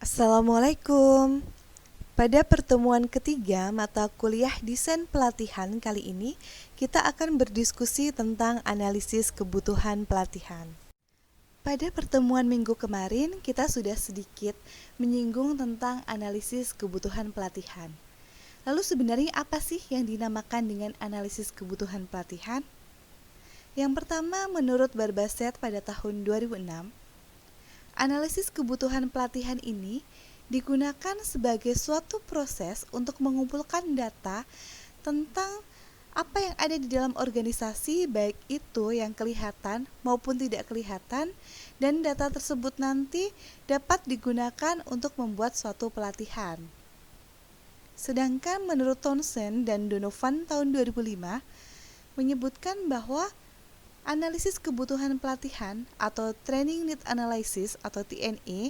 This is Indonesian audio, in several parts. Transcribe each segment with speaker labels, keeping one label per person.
Speaker 1: Assalamualaikum. Pada pertemuan ketiga mata kuliah desain pelatihan kali ini, kita akan berdiskusi tentang analisis kebutuhan pelatihan. Pada pertemuan minggu kemarin, kita sudah sedikit menyinggung tentang analisis kebutuhan pelatihan. Lalu sebenarnya apa sih yang dinamakan dengan analisis kebutuhan pelatihan? Yang pertama, menurut Barbaset pada tahun 2006, analisis kebutuhan pelatihan ini digunakan sebagai suatu proses untuk mengumpulkan data tentang apa yang ada di dalam organisasi, baik itu yang kelihatan maupun tidak kelihatan, dan data tersebut nanti dapat digunakan untuk membuat suatu pelatihan. Sedangkan menurut Townsend dan Donovan tahun 2005 menyebutkan bahwa analisis kebutuhan pelatihan atau Training Need Analysis atau TNA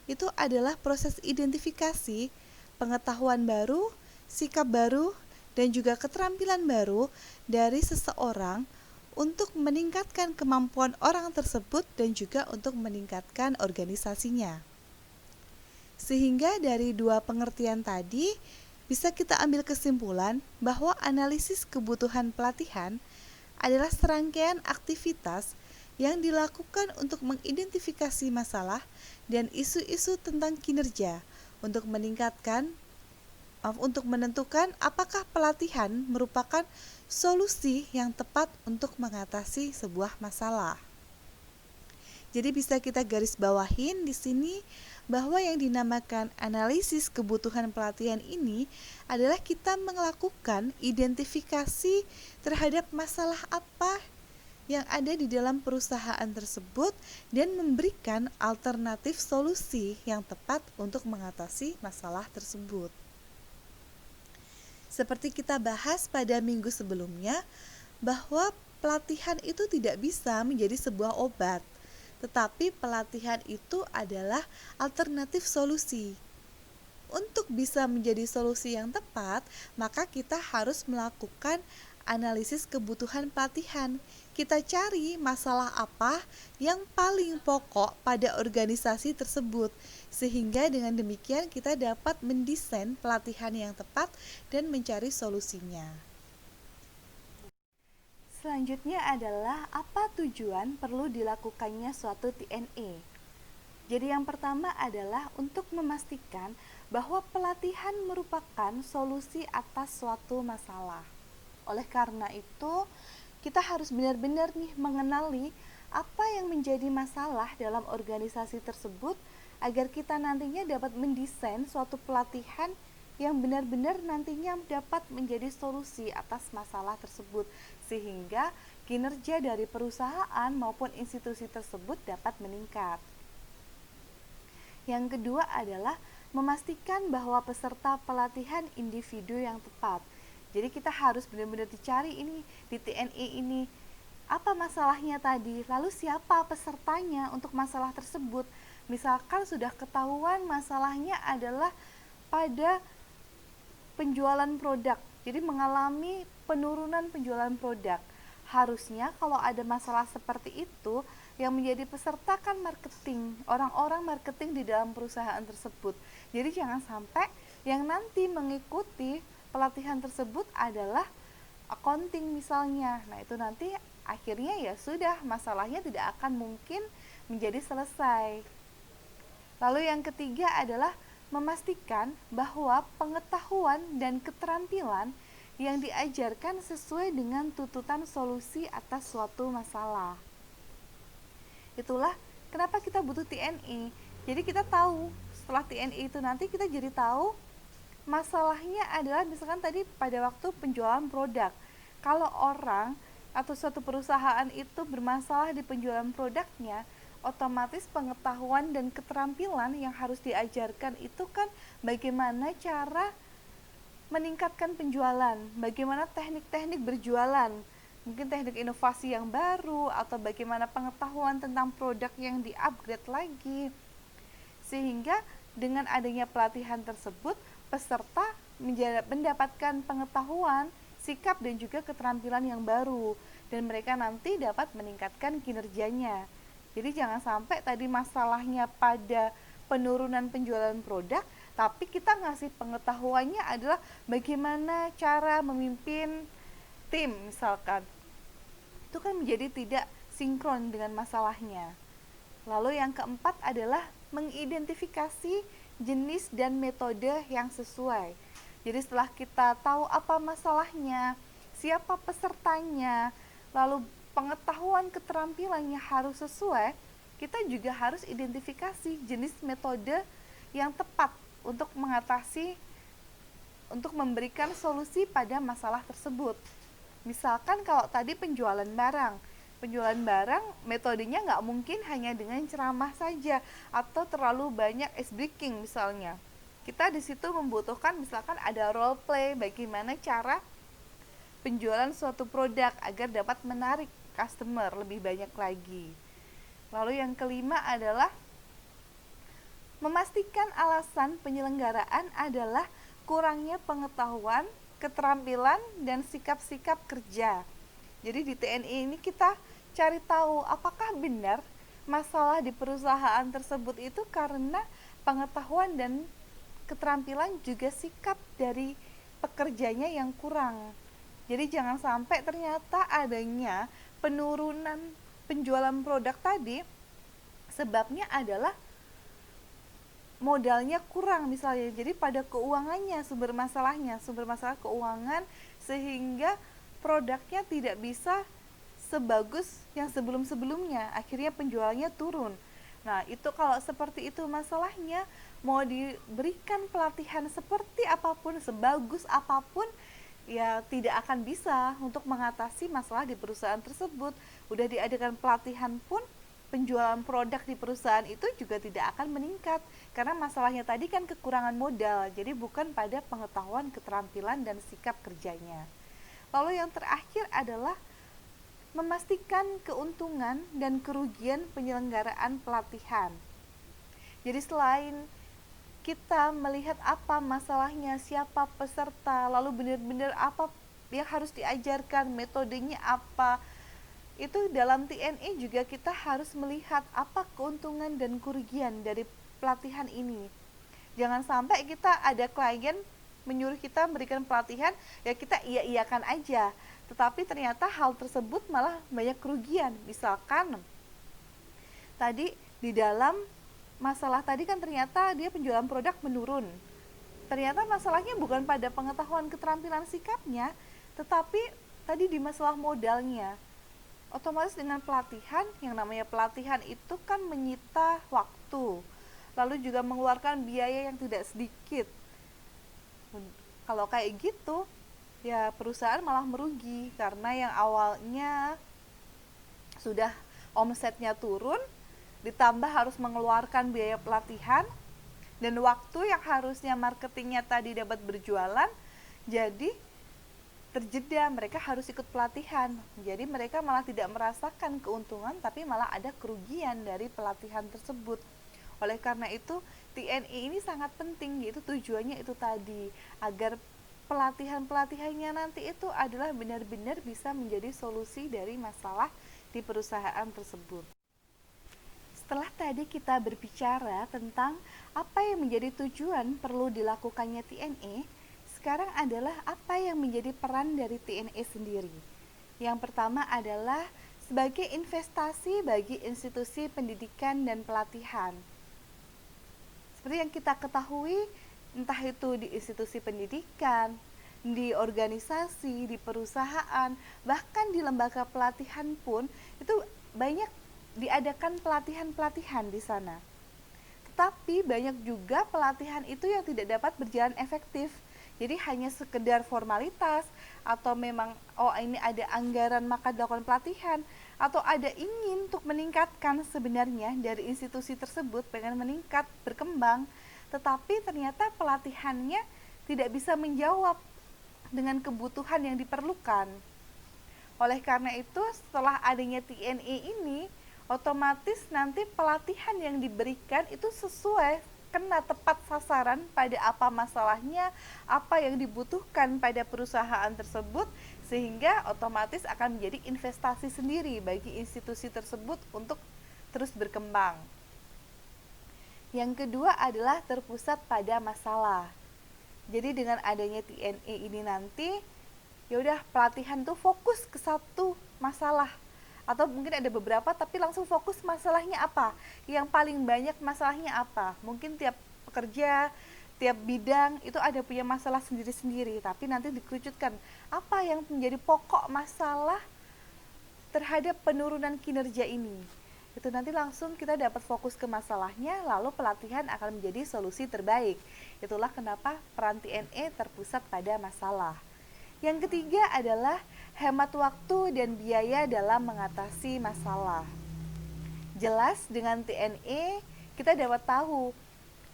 Speaker 1: itu adalah proses identifikasi pengetahuan baru, sikap baru, dan juga keterampilan baru dari seseorang untuk meningkatkan kemampuan orang tersebut dan juga untuk meningkatkan organisasinya. Sehingga dari dua pengertian tadi bisa kita ambil kesimpulan bahwa analisis kebutuhan pelatihan adalah serangkaian aktivitas yang dilakukan untuk mengidentifikasi masalah dan isu-isu tentang kinerja untuk menentukan apakah pelatihan merupakan solusi yang tepat untuk mengatasi sebuah masalah. Jadi bisa kita garis bawahin di sini bahwa yang dinamakan analisis kebutuhan pelatihan ini adalah kita melakukan identifikasi terhadap masalah apa yang ada di dalam perusahaan tersebut dan memberikan alternatif solusi yang tepat untuk mengatasi masalah tersebut. Seperti kita bahas pada minggu sebelumnya, bahwa pelatihan itu tidak bisa menjadi sebuah obat, tetapi pelatihan itu adalah alternatif solusi. Untuk bisa menjadi solusi yang tepat, maka kita harus melakukan analisis kebutuhan pelatihan. Kita cari masalah apa yang paling pokok pada organisasi tersebut, sehingga dengan demikian kita dapat mendesain pelatihan yang tepat dan mencari solusinya. Selanjutnya adalah apa tujuan perlu dilakukannya suatu TNA. Jadi yang pertama adalah untuk memastikan bahwa pelatihan merupakan solusi atas suatu masalah. Oleh karena itu, kita harus benar-benar mengenali apa yang menjadi masalah dalam organisasi tersebut agar kita nantinya dapat mendesain suatu pelatihan yang benar-benar nantinya dapat menjadi solusi atas masalah tersebut, sehingga kinerja dari perusahaan maupun institusi tersebut dapat meningkat. Yang kedua adalah memastikan bahwa peserta pelatihan individu yang tepat. Jadi kita harus benar-benar dicari ini di TNI ini apa masalahnya tadi, lalu siapa pesertanya untuk masalah tersebut. Misalkan sudah ketahuan masalahnya adalah pada penjualan produk, jadi mengalami penurunan penjualan produk. Harusnya kalau ada masalah seperti itu, yang menjadi peserta kan marketing, orang-orang marketing di dalam perusahaan tersebut. Jadi jangan sampai yang nanti mengikuti pelatihan tersebut adalah accounting misalnya. Nah itu nanti akhirnya ya sudah, masalahnya tidak akan mungkin menjadi selesai. Lalu yang ketiga adalah memastikan bahwa pengetahuan dan keterampilan yang diajarkan sesuai dengan tuntutan solusi atas suatu masalah. Itulah kenapa kita butuh TNI. Jadi kita tahu setelah TNI itu nanti kita jadi tahu masalahnya adalah misalkan tadi pada waktu penjualan produk. Kalau orang atau suatu perusahaan itu bermasalah di penjualan produknya, otomatis pengetahuan dan keterampilan yang harus diajarkan itu kan bagaimana cara meningkatkan penjualan, bagaimana teknik-teknik berjualan, mungkin teknik inovasi yang baru atau bagaimana pengetahuan tentang produk yang di-upgrade lagi. Sehingga dengan adanya pelatihan tersebut, peserta mendapatkan pengetahuan, sikap dan juga keterampilan yang baru dan mereka nanti dapat meningkatkan kinerjanya. Jadi jangan sampai tadi masalahnya pada penurunan penjualan produk, tapi kita ngasih pengetahuannya adalah bagaimana cara memimpin tim misalkan. Itu kan menjadi tidak sinkron dengan masalahnya. Lalu yang keempat adalah mengidentifikasi jenis dan metode yang sesuai. Jadi setelah kita tahu apa masalahnya, siapa pesertanya, lalu pengetahuan keterampilannya harus sesuai, kita juga harus identifikasi jenis metode yang tepat untuk mengatasi, untuk memberikan solusi pada masalah tersebut. Misalkan kalau tadi penjualan barang metodenya nggak mungkin hanya dengan ceramah saja atau terlalu banyak ice breaking misalnya. Kita di situ membutuhkan misalkan ada role play, bagaimana cara penjualan suatu produk agar dapat menarik customer lebih banyak lagi. Lalu yang kelima adalah memastikan alasan penyelenggaraan adalah kurangnya pengetahuan, keterampilan, dan sikap-sikap kerja. Jadi di TNI ini kita cari tahu apakah benar masalah di perusahaan tersebut itu karena pengetahuan dan keterampilan juga sikap dari pekerjanya yang kurang. Jadi jangan sampai ternyata adanya penurunan penjualan produk tadi sebabnya adalah modalnya kurang misalnya. Jadi pada keuangannya sumber masalah keuangan, sehingga produknya tidak bisa sebagus yang sebelum-sebelumnya, akhirnya penjualannya turun. Nah, itu kalau seperti itu masalahnya, mau diberikan pelatihan seperti apapun, sebagus apapun, ya tidak akan bisa untuk mengatasi masalah di perusahaan tersebut. Udah diadakan pelatihan pun, penjualan produk di perusahaan itu juga tidak akan meningkat, karena masalahnya tadi kan kekurangan modal, jadi bukan pada pengetahuan, keterampilan, dan sikap kerjanya. Lalu yang terakhir adalah memastikan keuntungan dan kerugian penyelenggaraan pelatihan. Jadi selain kita melihat apa masalahnya, siapa peserta, lalu benar-benar apa yang harus diajarkan, metodenya apa, itu dalam TNI juga kita harus melihat apa keuntungan dan kerugian dari pelatihan ini. Jangan sampai kita ada klien menyuruh kita memberikan pelatihan, ya kita iya-iyakan aja, tetapi ternyata hal tersebut malah banyak kerugian. Misalkan tadi di dalam masalah tadi kan ternyata dia penjualan produk menurun, ternyata masalahnya bukan pada pengetahuan, keterampilan, sikapnya, tetapi tadi di masalah modalnya. Otomatis dengan pelatihan, yang namanya pelatihan itu kan menyita waktu, lalu juga mengeluarkan biaya yang tidak sedikit. Kalau kayak gitu, ya perusahaan malah merugi, karena yang awalnya sudah omsetnya turun, ditambah harus mengeluarkan biaya pelatihan, dan waktu yang harusnya marketingnya tadi dapat berjualan, jadi terjeda, mereka harus ikut pelatihan. Jadi mereka malah tidak merasakan keuntungan, tapi malah ada kerugian dari pelatihan tersebut. Oleh karena itu, TNI ini sangat penting, yaitu tujuannya itu tadi, agar pelatihan-pelatihannya nanti itu adalah benar-benar bisa menjadi solusi dari masalah di perusahaan tersebut. Setelah tadi kita berbicara tentang apa yang menjadi tujuan perlu dilakukannya TNI, sekarang adalah apa yang menjadi peran dari TNI sendiri. Yang pertama adalah sebagai investasi bagi institusi pendidikan dan pelatihan. Seperti yang kita ketahui, entah itu di institusi pendidikan, di organisasi, di perusahaan, bahkan di lembaga pelatihan pun itu banyak diadakan pelatihan-pelatihan di sana. Tetapi banyak juga pelatihan itu yang tidak dapat berjalan efektif. Jadi hanya sekedar formalitas, atau memang ini ada anggaran maka dilakukan pelatihan, atau ada ingin untuk meningkatkan sebenarnya dari institusi tersebut, pengen meningkat, berkembang, tetapi ternyata pelatihannya tidak bisa menjawab dengan kebutuhan yang diperlukan. Oleh karena itu, setelah adanya TNI ini, otomatis nanti pelatihan yang diberikan itu sesuai, kena tepat sasaran pada apa masalahnya, apa yang dibutuhkan pada perusahaan tersebut, sehingga otomatis akan menjadi investasi sendiri bagi institusi tersebut untuk terus berkembang. Yang kedua adalah terpusat pada masalah. Jadi dengan adanya TNE ini nanti, ya udah pelatihan tuh fokus ke satu masalah, atau mungkin ada beberapa tapi langsung fokus masalahnya apa, yang paling banyak masalahnya apa. Mungkin tiap pekerja, tiap bidang itu ada punya masalah sendiri-sendiri, tapi nanti dikerucutkan apa yang menjadi pokok masalah terhadap penurunan kinerja ini. Itu nanti langsung kita dapat fokus ke masalahnya, lalu pelatihan akan menjadi solusi terbaik. Itulah kenapa peran TNE terpusat pada masalah. Yang ketiga adalah hemat waktu dan biaya dalam mengatasi masalah. Jelas dengan TNE kita dapat tahu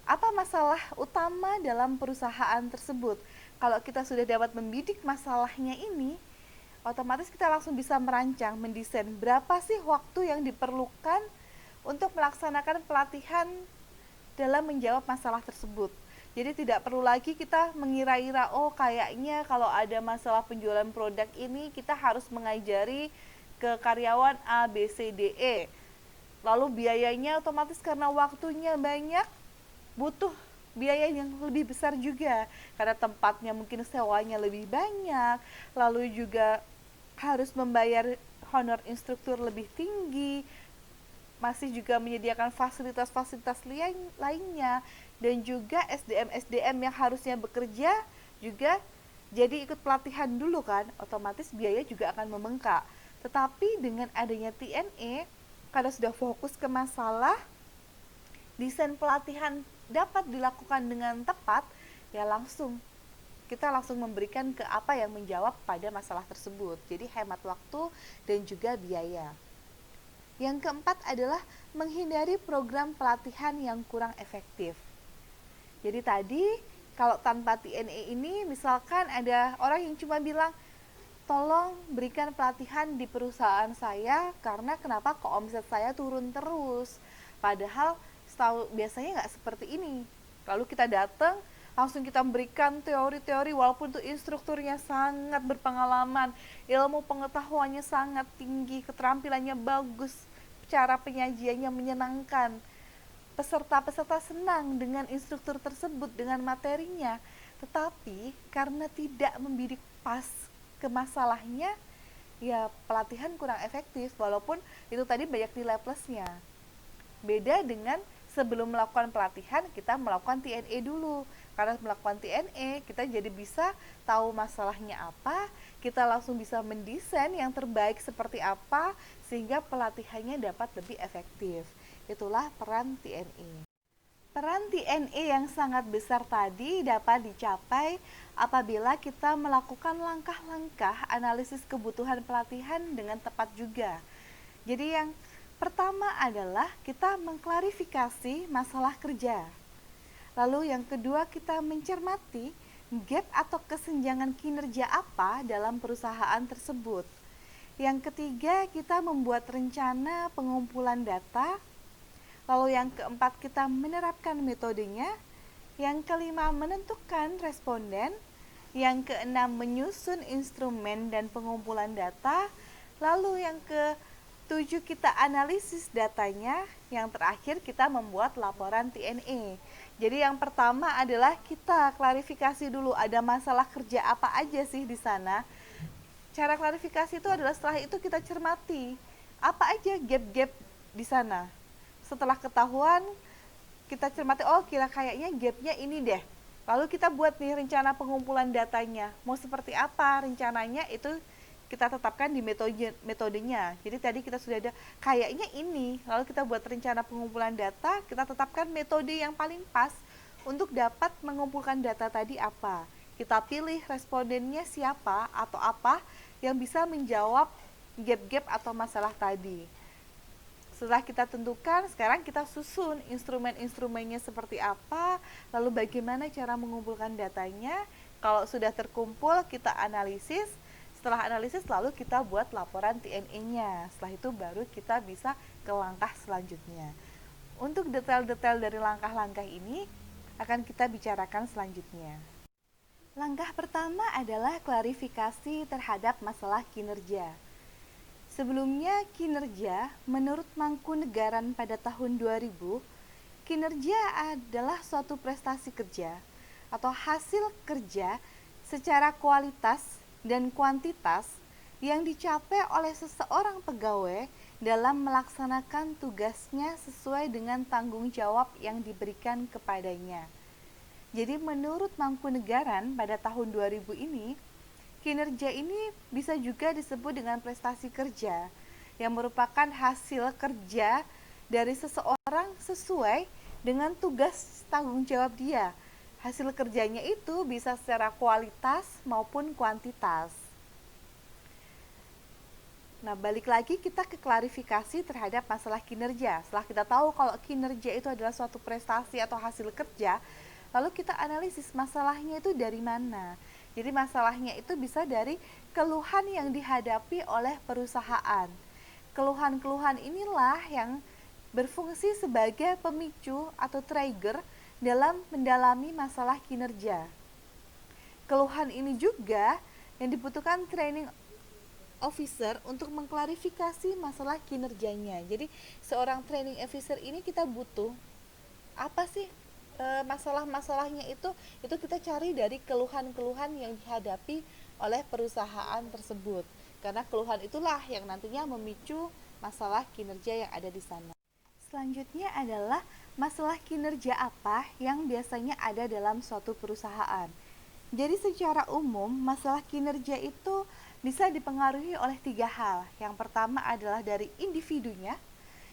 Speaker 1: apa masalah utama dalam perusahaan tersebut. Kalau kita sudah dapat membidik masalahnya ini, otomatis kita langsung bisa merancang, mendesain berapa sih waktu yang diperlukan untuk melaksanakan pelatihan dalam menjawab masalah tersebut. Jadi tidak perlu lagi kita mengira-ira, oh kayaknya kalau ada masalah penjualan produk ini kita harus mengajari ke karyawan A, B, C, D, E. Lalu biayanya otomatis karena waktunya banyak, butuh biaya yang lebih besar juga. Karena tempatnya mungkin sewanya lebih banyak, lalu juga harus membayar honor instruktur lebih tinggi, masih juga menyediakan fasilitas-fasilitas lainnya, dan juga SDM-SDM yang harusnya bekerja juga jadi ikut pelatihan dulu kan, otomatis biaya juga akan membengkak. Tetapi dengan adanya TNE, karena sudah fokus ke masalah, desain pelatihan dapat dilakukan dengan tepat, ya kita langsung memberikan ke apa yang menjawab pada masalah tersebut. Jadi hemat waktu dan juga biaya. Yang keempat adalah menghindari program pelatihan yang kurang efektif. Jadi tadi kalau tanpa TNE ini, misalkan ada orang yang cuma bilang, tolong berikan pelatihan di perusahaan saya karena kenapa kok omset saya turun terus. Padahal biasanya nggak seperti ini. Lalu kita datang, langsung kita memberikan teori-teori walaupun itu instrukturnya sangat berpengalaman, ilmu pengetahuannya sangat tinggi, keterampilannya bagus, cara penyajiannya menyenangkan. Peserta-peserta senang dengan instruktur tersebut, dengan materinya. Tetapi karena tidak membidik pas ke masalahnya, ya pelatihan kurang efektif walaupun itu tadi banyak nilai plusnya. Beda dengan sebelum melakukan pelatihan kita melakukan TNE dulu. Karena melakukan TNE kita jadi bisa tahu masalahnya apa, kita langsung bisa mendesain yang terbaik seperti apa sehingga pelatihannya dapat lebih efektif. Itulah peran TNE. Peran TNE yang sangat besar tadi dapat dicapai apabila kita melakukan langkah-langkah analisis kebutuhan pelatihan dengan tepat juga. Jadi yang pertama adalah kita mengklarifikasi masalah kerja. Lalu yang kedua kita mencermati gap atau kesenjangan kinerja apa dalam perusahaan tersebut. Yang ketiga kita membuat rencana pengumpulan data. Lalu yang keempat kita menerapkan metodenya. Yang kelima menentukan responden. Yang keenam menyusun instrumen dan pengumpulan data. Lalu yang ke-7 kita analisis datanya. Yang terakhir kita membuat laporan TNE. Jadi yang pertama adalah kita klarifikasi dulu ada masalah kerja apa aja sih di sana. Cara klarifikasi itu adalah setelah itu kita cermati apa aja gap-gap di sana. Setelah ketahuan kita cermati, oh kayaknya gapnya ini deh. Lalu kita buat nih rencana pengumpulan datanya. Mau seperti apa rencananya itu kita tetapkan di metodenya. Jadi tadi kita sudah ada kayaknya ini, lalu kita buat rencana pengumpulan data, kita tetapkan metode yang paling pas untuk dapat mengumpulkan data tadi apa. Kita pilih respondennya siapa atau apa yang bisa menjawab gap-gap atau masalah tadi. Setelah kita tentukan, sekarang kita susun instrumen-instrumennya seperti apa, lalu bagaimana cara mengumpulkan datanya. Kalau sudah terkumpul, kita analisis. Setelah analisis lalu kita buat laporan TNE-nya. Setelah itu baru kita bisa ke langkah selanjutnya. Untuk detail-detail dari langkah-langkah ini akan kita bicarakan selanjutnya. Langkah pertama adalah klarifikasi terhadap masalah kinerja. Sebelumnya kinerja menurut Mangkunegaran pada tahun 2000 Kinerja adalah suatu prestasi kerja atau hasil kerja secara kualitas dan kuantitas yang dicapai oleh seseorang pegawai dalam melaksanakan tugasnya sesuai dengan tanggung jawab yang diberikan kepadanya. Jadi menurut Mangkunegaran pada tahun 2000 ini, kinerja ini bisa juga disebut dengan prestasi kerja yang merupakan hasil kerja dari seseorang sesuai dengan tugas tanggung jawab dia. Hasil kerjanya itu bisa secara kualitas maupun kuantitas. Nah, balik lagi kita ke klarifikasi terhadap masalah kinerja. Setelah kita tahu kalau kinerja itu adalah suatu prestasi atau hasil kerja, lalu kita analisis masalahnya itu dari mana. Jadi masalahnya itu bisa dari keluhan yang dihadapi oleh perusahaan. Keluhan-keluhan inilah yang berfungsi sebagai pemicu atau trigger dalam mendalami masalah kinerja. Keluhan ini juga yang dibutuhkan training officer untuk mengklarifikasi masalah kinerjanya. Jadi seorang training officer ini kita butuh apa sih masalah-masalahnya itu kita cari dari keluhan-keluhan yang dihadapi oleh perusahaan tersebut. Karena keluhan itulah yang nantinya memicu masalah kinerja yang ada di sana. Selanjutnya adalah masalah kinerja apa yang biasanya ada dalam suatu perusahaan. Jadi secara umum masalah kinerja itu bisa dipengaruhi oleh 3 hal. Yang pertama adalah dari individunya,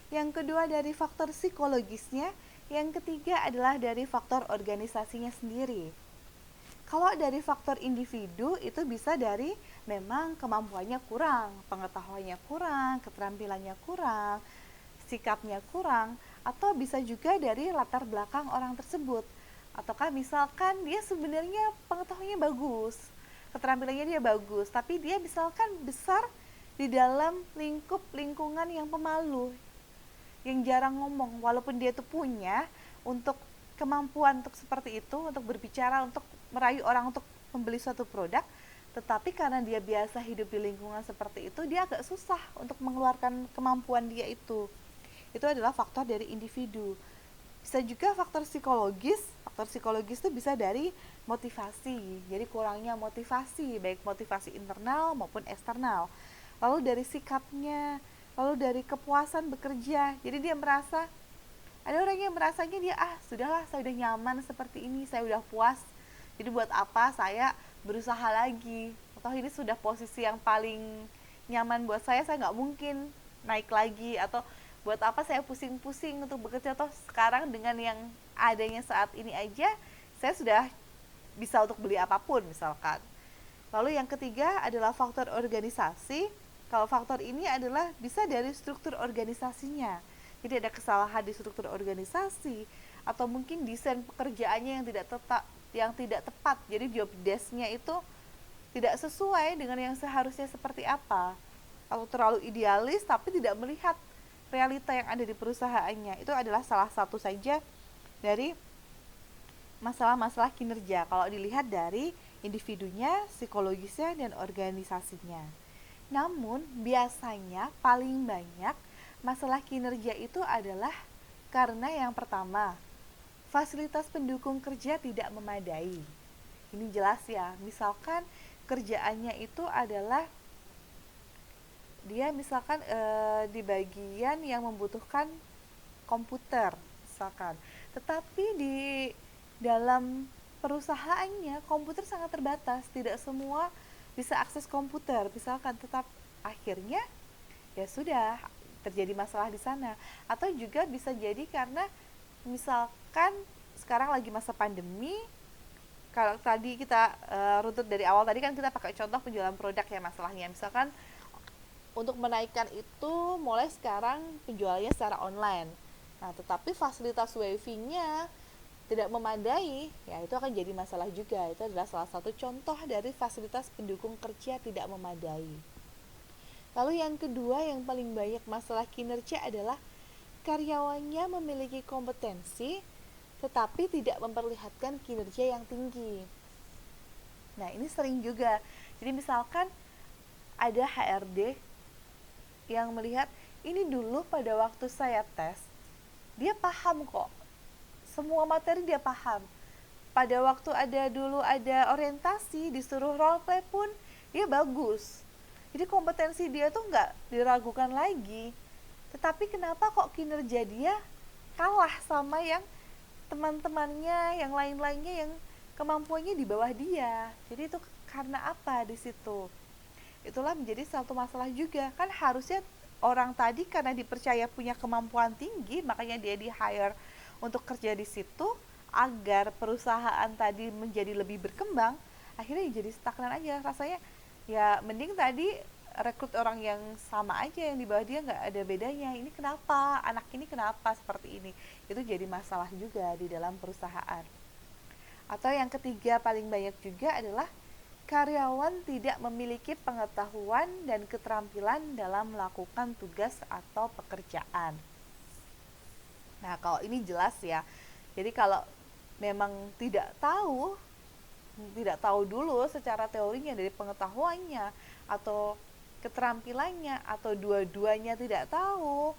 Speaker 1: yang kedua dari faktor psikologisnya, yang ketiga adalah dari faktor organisasinya sendiri. Kalau dari faktor individu itu bisa dari memang kemampuannya kurang, pengetahuannya kurang, keterampilannya kurang, sikapnya kurang, atau bisa juga dari latar belakang orang tersebut. Ataukah misalkan dia sebenarnya pengetahuannya bagus, keterampilannya dia bagus, tapi dia misalkan besar di dalam lingkungan yang pemalu, yang jarang ngomong, walaupun dia tuh punya untuk kemampuan untuk seperti itu, untuk berbicara, untuk merayu orang untuk membeli suatu produk, tetapi karena dia biasa hidup di lingkungan seperti itu, dia agak susah untuk mengeluarkan kemampuan dia itu. Itu adalah faktor dari individu. Bisa juga faktor psikologis. Faktor psikologis itu bisa dari motivasi. Jadi kurangnya motivasi, baik motivasi internal maupun eksternal. Lalu dari sikapnya, lalu dari kepuasan bekerja. Jadi dia merasa, ada orang yang merasanya dia sudahlah, saya udah nyaman seperti ini, saya udah puas. Jadi buat apa saya berusaha lagi? Atau ini sudah posisi yang paling nyaman buat saya nggak mungkin naik lagi, atau buat apa saya pusing-pusing untuk bekerja, atau sekarang dengan yang adanya saat ini aja saya sudah bisa untuk beli apapun misalkan. Lalu yang ketiga adalah faktor organisasi. Kalau faktor ini adalah bisa dari struktur organisasinya. Jadi ada kesalahan di struktur organisasi, atau mungkin desain pekerjaannya yang tidak tepat. Jadi job desk-nya itu tidak sesuai dengan yang seharusnya seperti apa. Atau terlalu idealis tapi tidak melihat realita yang ada di perusahaannya. Itu adalah salah satu saja dari masalah-masalah kinerja kalau dilihat dari individunya, psikologisnya, dan organisasinya. Namun biasanya paling banyak masalah kinerja itu adalah karena yang pertama, fasilitas pendukung kerja tidak memadai. Ini jelas ya, misalkan kerjaannya itu adalah dia misalkan di bagian yang membutuhkan komputer misalkan, tetapi di dalam perusahaannya komputer sangat terbatas, tidak semua bisa akses komputer misalkan, tetap akhirnya ya sudah terjadi masalah di sana. Atau juga bisa jadi karena misalkan sekarang lagi masa pandemi. Kalau tadi kita runtut dari awal tadi kan kita pakai contoh penjualan produk ya, masalahnya misalkan untuk menaikkan itu mulai sekarang penjualannya secara online. Nah, tetapi fasilitas wifi-nya tidak memadai, ya itu akan jadi masalah juga. Itu adalah salah satu contoh dari fasilitas pendukung kerja tidak memadai. Lalu yang kedua yang paling banyak masalah kinerja adalah karyawannya memiliki kompetensi tetapi tidak memperlihatkan kinerja yang tinggi. Nah, ini sering juga. Jadi misalkan ada HRD yang melihat ini dulu pada waktu saya tes, dia paham kok semua materi dia paham. Pada waktu ada orientasi, disuruh role play pun dia bagus. Jadi kompetensi dia tuh nggak diragukan lagi. Tetapi kenapa kok kinerja dia kalah sama yang teman-temannya, yang lain-lainnya yang kemampuannya di bawah dia. Jadi itu karena apa di situ? Itulah menjadi satu masalah juga. Kan harusnya orang tadi karena dipercaya punya kemampuan tinggi, makanya dia di hire untuk kerja di situ agar perusahaan tadi menjadi lebih berkembang. Akhirnya jadi stagnan aja rasanya. Ya mending tadi rekrut orang yang sama aja, yang di bawah dia nggak ada bedanya. Ini kenapa anak ini kenapa seperti ini, itu jadi masalah juga di dalam perusahaan. Atau yang ketiga paling banyak juga adalah karyawan tidak memiliki pengetahuan dan keterampilan dalam melakukan tugas atau pekerjaan. Nah, kalau ini jelas ya. Jadi kalau memang tidak tahu dulu secara teorinya dari pengetahuannya atau keterampilannya atau dua-duanya tidak tahu,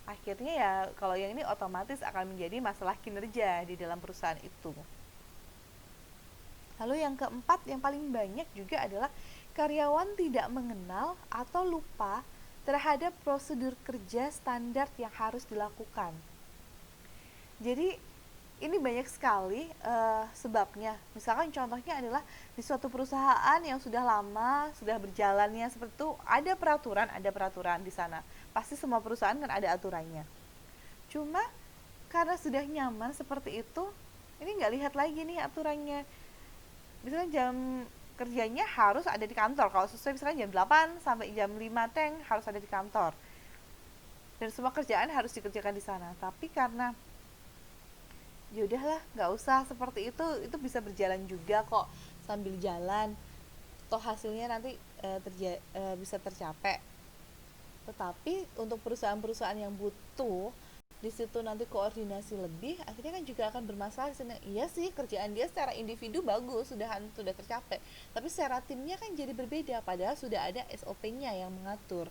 Speaker 1: akhirnya ya kalau yang ini otomatis akan menjadi masalah kinerja di dalam perusahaan itu. Lalu yang keempat yang paling banyak juga adalah karyawan tidak mengenal atau lupa terhadap prosedur kerja standar yang harus dilakukan. Jadi ini banyak sekali sebabnya. Misalkan contohnya adalah di suatu perusahaan yang sudah lama, sudah berjalannya seperti itu, ada peraturan di sana. Pasti semua perusahaan kan ada aturannya. Cuma karena sudah nyaman seperti itu, ini nggak lihat lagi nih aturannya. Misalnya jam kerjanya harus ada di kantor. Kalau sesuai misalnya jam 8 sampai jam 5 harus ada di kantor. Dan semua kerjaan harus dikerjakan di sana. Tapi karena ya udahlah, nggak usah seperti itu bisa berjalan juga kok sambil jalan. Toh hasilnya nanti bisa tercapai. Tetapi untuk perusahaan-perusahaan yang butuh di situ nanti koordinasi lebih, akhirnya kan juga akan bermasalah. Iya sih, kerjaan dia secara individu bagus, sudah tercapai, tapi secara timnya kan jadi berbeda, padahal sudah ada SOP-nya yang mengatur.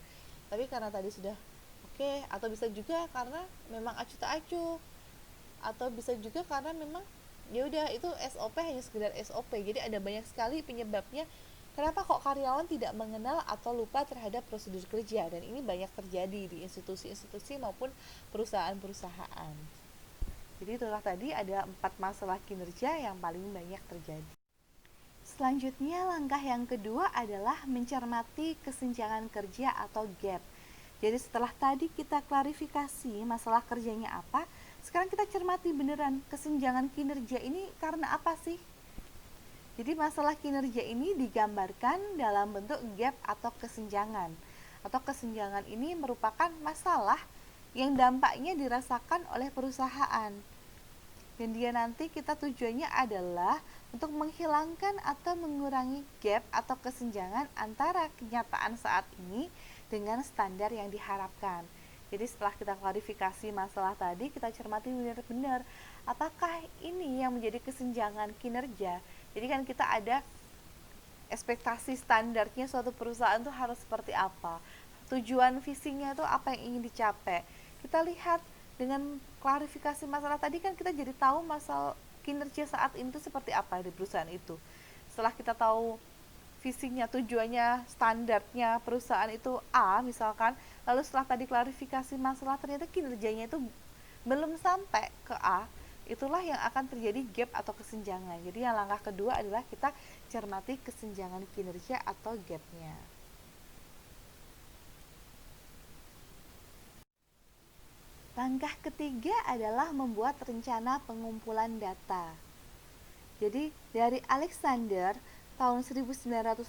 Speaker 1: Tapi karena tadi sudah oke, atau bisa juga karena memang acuh tak acuh, atau bisa juga karena memang ya udah itu SOP hanya sekedar SOP. Jadi ada banyak sekali penyebabnya kenapa kok karyawan tidak mengenal atau lupa terhadap prosedur kerja, dan ini banyak terjadi di institusi-institusi maupun perusahaan-perusahaan. Jadi itulah tadi ada 4 masalah kinerja yang paling banyak terjadi. Selanjutnya langkah yang kedua adalah mencermati kesenjangan kerja atau gap. Jadi setelah tadi kita klarifikasi masalah kerjanya apa, sekarang kita cermati beneran kesenjangan kinerja ini karena apa sih? Jadi masalah kinerja ini digambarkan dalam bentuk gap atau kesenjangan. Atau kesenjangan ini merupakan masalah yang dampaknya dirasakan oleh perusahaan. Dan dia nanti kita tujuannya adalah untuk menghilangkan atau mengurangi gap atau kesenjangan antara kenyataan saat ini dengan standar yang diharapkan. Jadi setelah kita klarifikasi masalah tadi, kita cermati benar-benar apakah ini yang menjadi kesenjangan kinerja. Jadi kan kita ada ekspektasi standarnya suatu perusahaan itu harus seperti apa, tujuan visinya itu apa yang ingin dicapai. Kita lihat dengan klarifikasi masalah tadi kan kita jadi tahu masalah kinerja saat ini itu seperti apa di perusahaan itu. Setelah kita tahu visinya, tujuannya, standarnya perusahaan itu A misalkan, lalu setelah tadi klarifikasi masalah ternyata kinerjanya itu belum sampai ke A, itulah yang akan terjadi gap atau kesenjangan. Jadi yang langkah kedua adalah kita cermati kesenjangan kinerja atau gapnya. Langkah ketiga adalah membuat rencana pengumpulan data. Jadi dari Alexander tahun 1981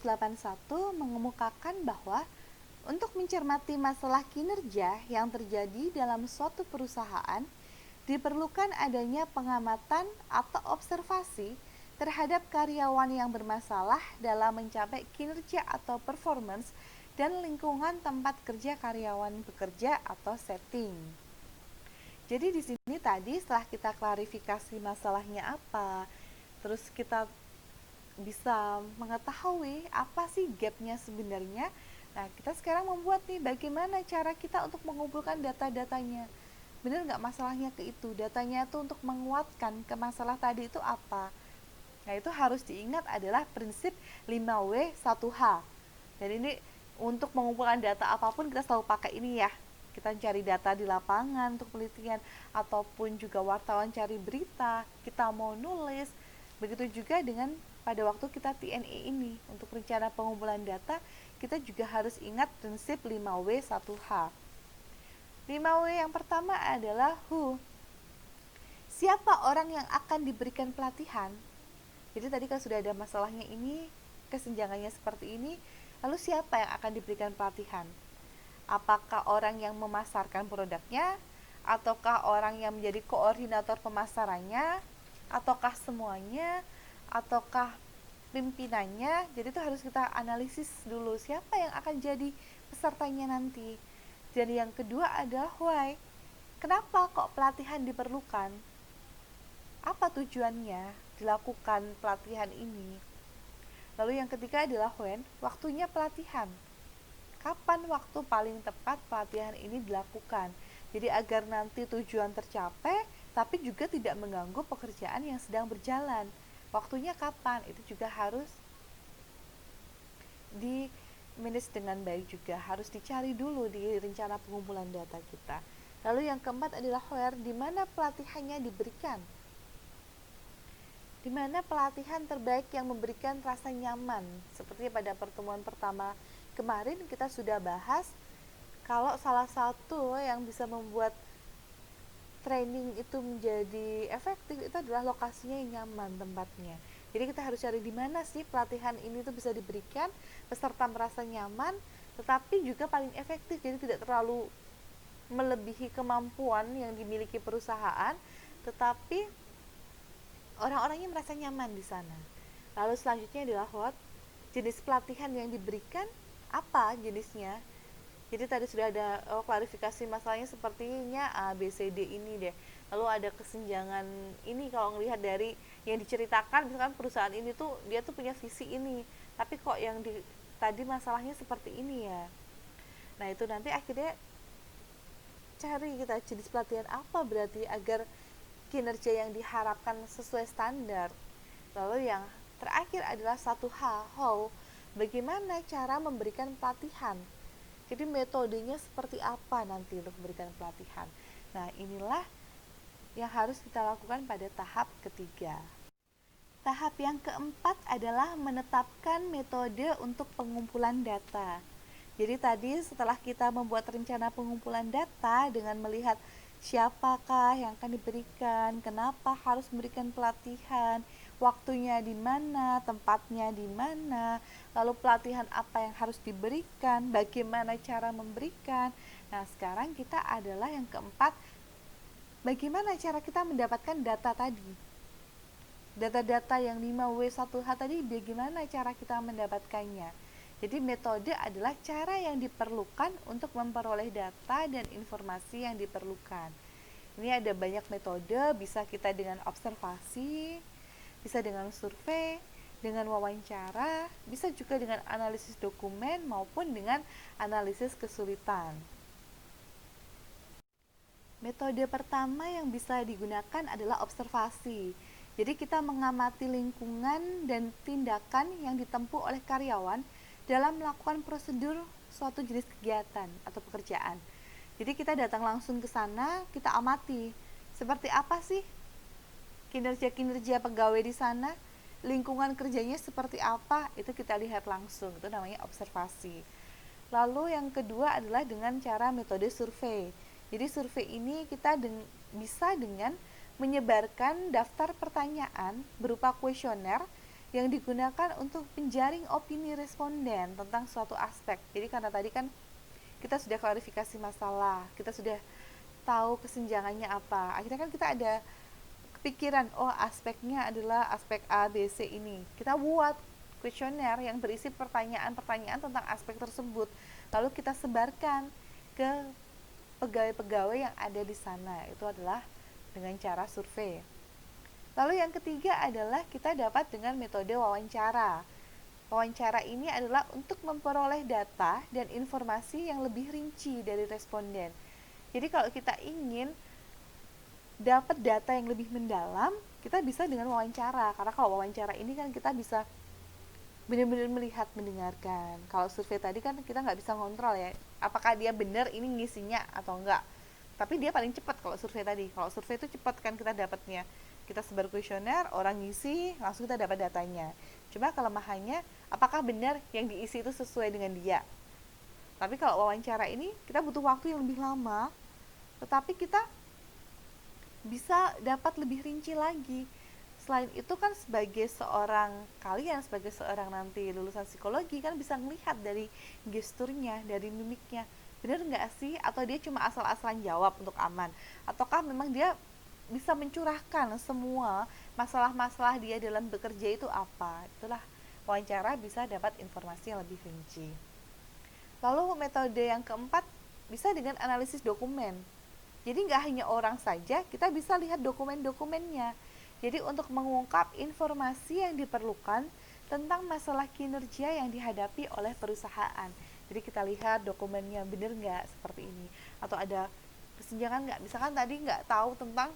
Speaker 1: mengemukakan bahwa untuk mencermati masalah kinerja yang terjadi dalam suatu perusahaan, diperlukan adanya pengamatan atau observasi terhadap karyawan yang bermasalah dalam mencapai kinerja atau performance dan lingkungan tempat kerja karyawan bekerja atau setting. Jadi di sini tadi setelah kita klarifikasi masalahnya apa, terus kita bisa mengetahui apa sih gapnya sebenarnya. Nah, kita sekarang membuat nih bagaimana cara kita untuk mengumpulkan data-datanya. bener nggak masalahnya ke itu, datanya itu untuk menguatkan ke masalah tadi itu apa. Nah, itu harus diingat adalah prinsip 5W 1H. Dan ini untuk mengumpulkan data apapun kita selalu pakai ini ya. Kita cari data di lapangan untuk penelitian, ataupun juga wartawan cari berita, kita mau nulis. Begitu juga dengan pada waktu kita TNE ini, untuk rencana pengumpulan data, kita juga harus ingat prinsip 5W 1H. 5W yang pertama adalah who. Siapa orang yang akan diberikan pelatihan? Jadi tadi kan sudah ada masalahnya ini, kesenjangannya seperti ini, lalu siapa yang akan diberikan pelatihan? Apakah orang yang memasarkan produknya, ataukah orang yang menjadi koordinator pemasarannya, ataukah semuanya, ataukah pimpinannya? Jadi itu harus kita analisis dulu siapa yang akan jadi pesertanya nanti. Jadi yang kedua adalah why. Kenapa kok pelatihan diperlukan? Apa tujuannya dilakukan pelatihan ini? Lalu yang ketiga adalah when, waktunya pelatihan. Kapan waktu paling tepat pelatihan ini dilakukan? Jadi agar nanti tujuan tercapai, tapi juga tidak mengganggu pekerjaan yang sedang berjalan. Waktunya kapan? Itu juga harus di manage dengan baik, juga harus dicari dulu di rencana pengumpulan data kita. Lalu yang keempat adalah where, di mana pelatihannya diberikan. Di mana pelatihan terbaik yang memberikan rasa nyaman. Seperti pada pertemuan pertama kemarin kita sudah bahas, kalau salah satu yang bisa membuat training itu menjadi efektif itu adalah lokasinya yang nyaman tempatnya. Jadi kita harus cari di mana sih pelatihan ini tuh bisa diberikan, peserta merasa nyaman, tetapi juga paling efektif. Jadi tidak terlalu melebihi kemampuan yang dimiliki perusahaan, tetapi orang-orangnya merasa nyaman di sana. Lalu selanjutnya adalah what, jenis pelatihan yang diberikan apa jenisnya. Jadi tadi sudah ada klarifikasi masalahnya sepertinya A, B, C, D ini deh. Lalu ada kesenjangan ini kalau ngelihat dari yang diceritakan, misalkan perusahaan ini tuh dia tuh punya visi ini, tapi kok yang tadi masalahnya seperti ini ya. Nah itu nanti akhirnya cari kita jenis pelatihan apa berarti agar kinerja yang diharapkan sesuai standar. Lalu yang terakhir adalah 1H, how, bagaimana cara memberikan pelatihan. Jadi metodenya seperti apa nanti untuk memberikan pelatihan. Nah inilah yang harus kita lakukan pada tahap ketiga. Tahap yang keempat adalah menetapkan metode untuk pengumpulan data. Jadi tadi setelah kita membuat rencana pengumpulan data dengan melihat siapakah yang akan diberikan, kenapa harus memberikan pelatihan, waktunya di mana, tempatnya di mana, lalu pelatihan apa yang harus diberikan, bagaimana cara memberikan. Nah, sekarang kita adalah yang keempat, bagaimana cara kita mendapatkan data tadi. Data-data yang 5W1H tadi, bagaimana cara kita mendapatkannya. Jadi metode adalah cara yang diperlukan untuk memperoleh data dan informasi yang diperlukan. Ini ada banyak metode, bisa kita dengan observasi, bisa dengan survei, dengan wawancara, bisa juga dengan analisis dokumen maupun dengan analisis kesulitan. Metode pertama yang bisa digunakan adalah observasi. Jadi kita mengamati lingkungan dan tindakan yang ditempuh oleh karyawan dalam melakukan prosedur suatu jenis kegiatan atau pekerjaan. Jadi kita datang langsung ke sana, kita amati seperti apa sih kinerja-kinerja pegawai di sana, lingkungan kerjanya seperti apa, itu kita lihat langsung, itu namanya observasi. Lalu yang kedua adalah dengan cara metode survei. Jadi survei ini kita bisa dengan menyebarkan daftar pertanyaan berupa kuesioner yang digunakan untuk penjaring opini responden tentang suatu aspek. Jadi karena tadi kan kita sudah klarifikasi masalah, kita sudah tahu kesenjangannya apa. Akhirnya kan kita ada kepikiran, oh aspeknya adalah aspek A, B, C ini. Kita buat kuesioner yang berisi pertanyaan-pertanyaan tentang aspek tersebut. Lalu kita sebarkan ke pegawai-pegawai yang ada di sana. Itu adalah dengan cara survei. Lalu yang ketiga adalah kita dapat dengan metode wawancara. Wawancara ini adalah untuk memperoleh data dan informasi yang lebih rinci dari responden. Jadi kalau kita ingin dapat data yang lebih mendalam, kita bisa dengan wawancara. Karena kalau wawancara ini kan kita bisa benar-benar melihat, mendengarkan. Kalau survei tadi kan kita nggak bisa ngontrol ya, apakah dia benar ini ngisinya atau enggak. Tapi dia paling cepat kalau survei tadi. Kalau survei itu cepat kan kita dapatnya. Kita sebar kuesioner, orang ngisi, langsung kita dapat datanya. Cuma kelemahannya, apakah benar yang diisi itu sesuai dengan dia. Tapi kalau wawancara ini, kita butuh waktu yang lebih lama, tetapi kita bisa dapat lebih rinci lagi. Selain itu kan sebagai seorang kalian, sebagai seorang nanti lulusan psikologi kan bisa melihat dari gesturnya, dari mimiknya, benar nggak sih, atau dia cuma asal-asalan jawab untuk aman, ataukah memang dia bisa mencurahkan semua masalah-masalah dia dalam bekerja itu apa. Itulah wawancara, bisa dapat informasi yang lebih rinci. Lalu metode yang keempat bisa dengan analisis dokumen. Jadi nggak hanya orang saja, kita bisa lihat dokumen-dokumennya. Jadi untuk mengungkap informasi yang diperlukan tentang masalah kinerja yang dihadapi oleh perusahaan. Jadi kita lihat dokumennya benar nggak seperti ini, atau ada kesenjangan nggak. Misalkan tadi nggak tahu tentang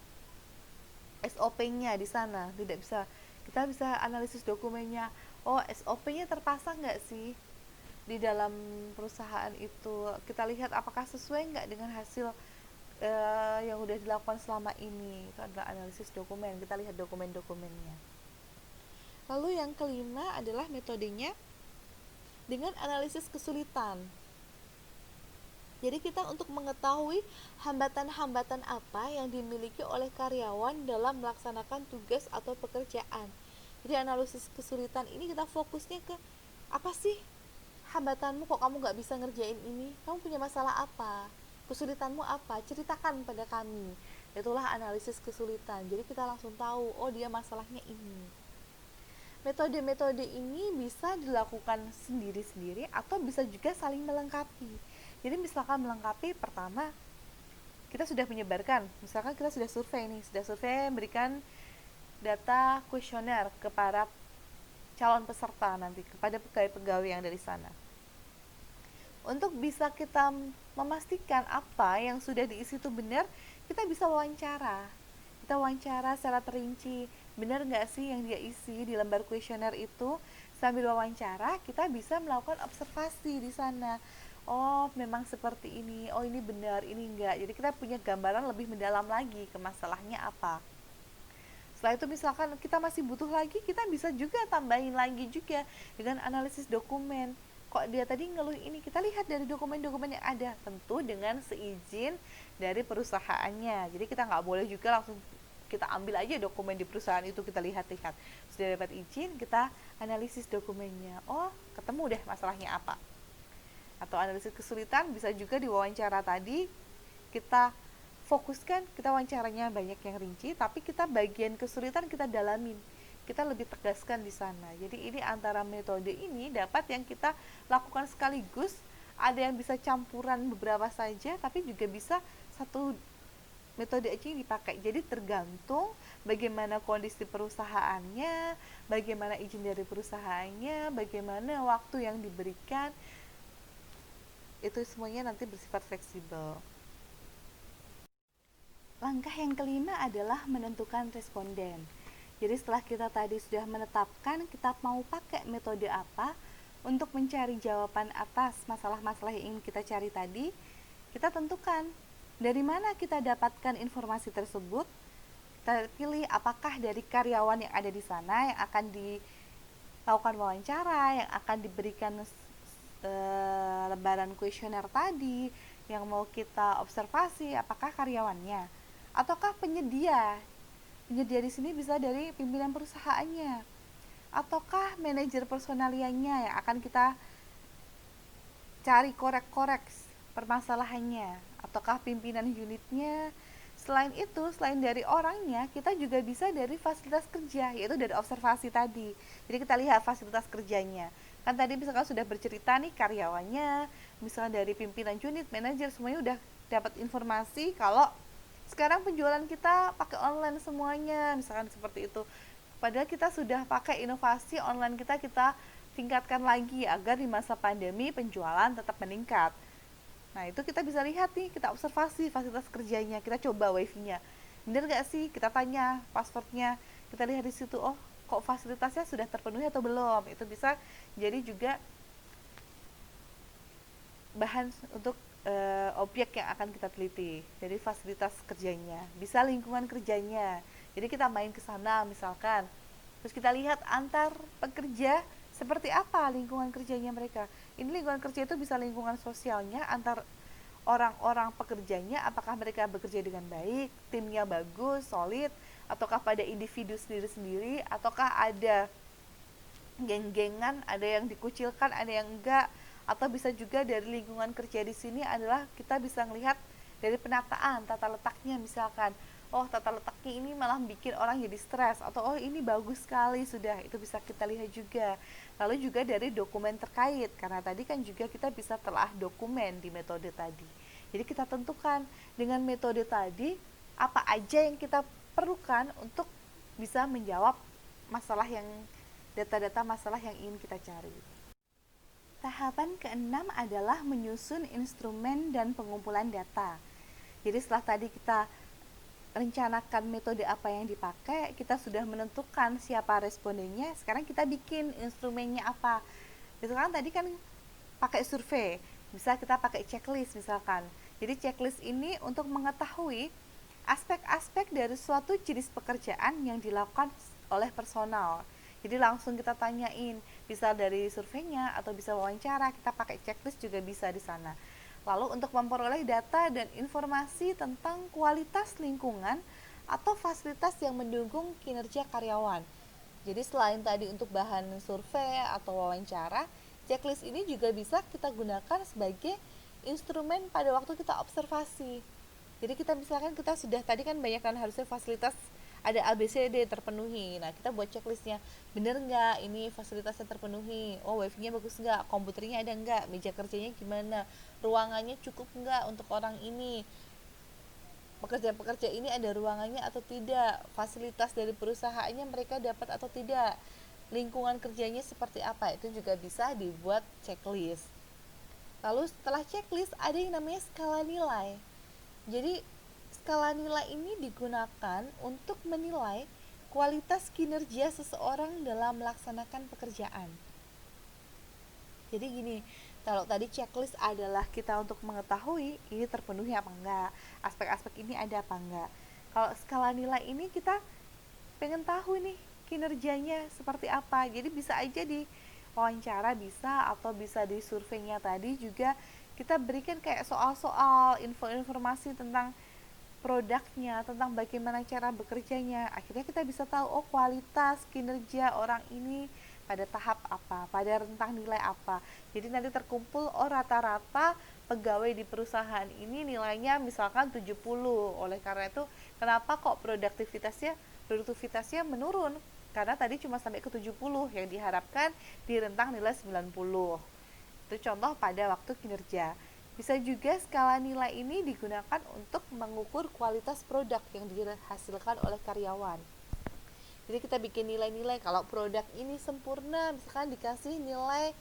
Speaker 1: SOP-nya di sana, tidak bisa. Kita bisa analisis dokumennya. Oh, SOP-nya terpasang nggak sih di dalam perusahaan itu? Kita lihat apakah sesuai nggak dengan hasil yang udah dilakukan selama ini. Itu adalah analisis dokumen. Kita lihat dokumen-dokumennya. Lalu yang kelima adalah metodenya dengan analisis kesulitan. Jadi kita untuk mengetahui hambatan-hambatan apa yang dimiliki oleh karyawan dalam melaksanakan tugas atau pekerjaan. Jadi analisis kesulitan ini kita fokusnya ke apa sih hambatanmu, kok kamu nggak bisa ngerjain ini, kamu punya masalah apa, kesulitanmu apa, ceritakan pada kami. Itulah analisis kesulitan. Jadi kita langsung tahu, oh dia masalahnya ini. Metode-metode ini bisa dilakukan sendiri-sendiri atau bisa juga saling melengkapi. Jadi misalkan melengkapi, pertama kita sudah menyebarkan, misalkan kita sudah survei nih, memberikan data kuesioner ke para calon peserta nanti, kepada pegawai-pegawai yang dari sana. Untuk bisa kita memastikan apa yang sudah diisi itu benar, kita bisa wawancara. Kita wawancara secara terinci, benar nggak sih yang dia isi di lembar kuesioner itu. Sambil wawancara, kita bisa melakukan observasi di sana. Oh, memang seperti ini. Oh, ini benar, ini enggak. Jadi kita punya gambaran lebih mendalam lagi ke masalahnya apa. Setelah itu misalkan kita masih butuh lagi, kita bisa juga tambahin lagi juga dengan analisis dokumen. Kok dia tadi ngeluh ini, kita lihat dari dokumen-dokumen yang ada, tentu dengan seizin dari perusahaannya. Jadi kita nggak boleh juga langsung kita ambil aja dokumen di perusahaan itu, kita lihat-lihat. Sudah dapat izin, kita analisis dokumennya. Oh, ketemu deh masalahnya apa. Atau analisis kesulitan bisa juga diwawancara tadi, kita fokuskan, kita wawancaranya banyak yang rinci, tapi kita bagian kesulitan kita dalamin, kita lebih tegaskan di sana. Jadi ini antara metode ini dapat yang kita lakukan sekaligus, ada yang bisa campuran beberapa saja, tapi juga bisa satu metode aja yang dipakai. Jadi tergantung bagaimana kondisi perusahaannya, bagaimana izin dari perusahaannya, bagaimana waktu yang diberikan. Itu semuanya nanti bersifat fleksibel. Langkah yang kelima adalah menentukan responden. Jadi setelah kita tadi sudah menetapkan kita mau pakai metode apa untuk mencari jawaban atas masalah-masalah yang ingin kita cari tadi, kita tentukan dari mana kita dapatkan informasi tersebut. Kita pilih apakah dari karyawan yang ada di sana yang akan dilakukan wawancara, yang akan diberikan lembaran kuesioner tadi, yang mau kita observasi, apakah karyawannya ataukah penyedia. Penyedia di sini bisa dari pimpinan perusahaannya, ataukah manajer personalianya yang akan kita cari korek-korek permasalahannya, ataukah pimpinan unitnya. Selain itu, selain dari orangnya, kita juga bisa dari fasilitas kerja, yaitu dari observasi tadi. Jadi kita lihat fasilitas kerjanya. Kan tadi misalkan sudah bercerita nih karyawannya, misalnya dari pimpinan unit, manajer, semuanya udah dapat informasi kalau sekarang penjualan kita pakai online semuanya, misalkan seperti itu. Padahal kita sudah pakai inovasi online kita tingkatkan lagi agar di masa pandemi penjualan tetap meningkat. Nah, itu kita bisa lihat nih, kita observasi fasilitas kerjanya, kita coba wifi-nya. Bener nggak sih? Kita tanya passwordnya, kita lihat di situ, oh kok fasilitasnya sudah terpenuhi atau belum. Itu bisa jadi juga bahan untuk objek yang akan kita teliti. Jadi fasilitas kerjanya, bisa lingkungan kerjanya. Jadi kita main ke sana misalkan, terus kita lihat antar pekerja seperti apa lingkungan kerjanya mereka. Ini lingkungan kerja itu bisa lingkungan sosialnya antar orang-orang pekerjanya, apakah mereka bekerja dengan baik, timnya bagus, solid, ataukah pada individu sendiri-sendiri, ataukah ada geng-gengan, ada yang dikucilkan, ada yang enggak, atau bisa juga dari lingkungan kerja di sini adalah kita bisa melihat dari penataan tata letaknya, misalkan oh tata letaknya ini malah bikin orang jadi stres, atau oh ini bagus sekali, sudah itu bisa kita lihat juga. Lalu juga dari dokumen terkait, karena tadi kan juga kita bisa telah dokumen di metode tadi. Jadi kita tentukan dengan metode tadi apa aja yang kita perlukan untuk bisa menjawab masalah yang data-data masalah yang ingin kita cari. Tahapan keenam adalah menyusun instrumen dan pengumpulan data. Jadi setelah tadi kita rencanakan metode apa yang dipakai, kita sudah menentukan siapa respondennya, sekarang kita bikin instrumennya apa. Misalkan tadi kan pakai survei, bisa kita pakai checklist misalkan. Jadi checklist ini untuk mengetahui aspek-aspek dari suatu jenis pekerjaan yang dilakukan oleh personal. Jadi langsung kita tanyain, bisa dari surveinya atau bisa wawancara, kita pakai checklist juga bisa di sana. Lalu untuk memperoleh data dan informasi tentang kualitas lingkungan atau fasilitas yang mendukung kinerja karyawan. Jadi selain tadi untuk bahan survei atau wawancara, checklist ini juga bisa kita gunakan sebagai instrumen pada waktu kita observasi. Jadi kita misalkan kita sudah tadi kan banyak kan harusnya fasilitas ada ABCD terpenuhi. Nah kita buat checklistnya, bener nggak ini fasilitasnya terpenuhi? Oh wifi-nya bagus nggak? Komputernya ada nggak? Meja kerjanya gimana? Ruangannya cukup nggak untuk orang ini? Pekerja-pekerja ini ada ruangannya atau tidak? Fasilitas dari perusahaannya mereka dapat atau tidak? Lingkungan kerjanya seperti apa? Itu juga bisa dibuat checklist. Lalu setelah checklist ada yang namanya skala nilai. Jadi skala nilai ini digunakan untuk menilai kualitas kinerja seseorang dalam melaksanakan pekerjaan. Jadi gini, kalau tadi checklist adalah kita untuk mengetahui ini terpenuhi apa enggak, aspek-aspek ini ada apa enggak. Kalau skala nilai ini kita pengen tahu nih kinerjanya seperti apa. Jadi bisa aja di wawancara bisa, atau bisa di surveinya tadi juga kita berikan kayak soal-soal informasi tentang produknya, tentang bagaimana cara bekerjanya. Akhirnya kita bisa tahu oh kualitas kinerja orang ini pada tahap apa, pada rentang nilai apa. Jadi nanti terkumpul oh rata-rata pegawai di perusahaan ini nilainya misalkan 70. Oleh karena itu kenapa kok produktivitasnya menurun? Karena tadi cuma sampai ke 70 yang diharapkan di rentang nilai 90. Itu contoh pada waktu kinerja. Bisa juga skala nilai ini digunakan untuk mengukur kualitas produk yang dihasilkan oleh karyawan. Jadi kita bikin nilai-nilai, kalau produk ini sempurna misalkan dikasih nilai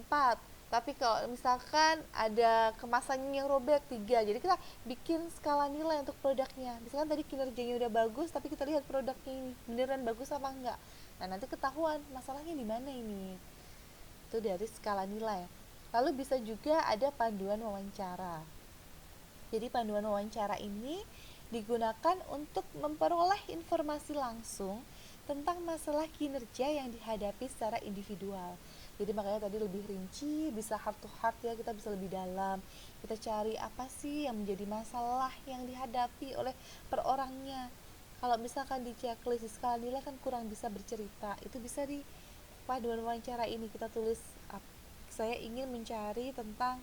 Speaker 1: 4, tapi kalau misalkan ada kemasannya yang robek 3, jadi kita bikin skala nilai untuk produknya. Misalkan tadi kinerjanya udah bagus tapi kita lihat produknya ini beneran bagus apa enggak. Nah nanti ketahuan masalahnya di mana ini. Itu dari skala nilai. Lalu bisa juga ada panduan wawancara. Jadi panduan wawancara ini digunakan untuk memperoleh informasi langsung tentang masalah kinerja yang dihadapi secara individual. Jadi makanya tadi lebih rinci, bisa heart to heart ya, kita bisa lebih dalam. Kita cari apa sih yang menjadi masalah yang dihadapi oleh perorangnya. Kalau misalkan di checklist di skala nilai kan kurang bisa bercerita, itu bisa di panduan wawancara ini kita tulis saya ingin mencari tentang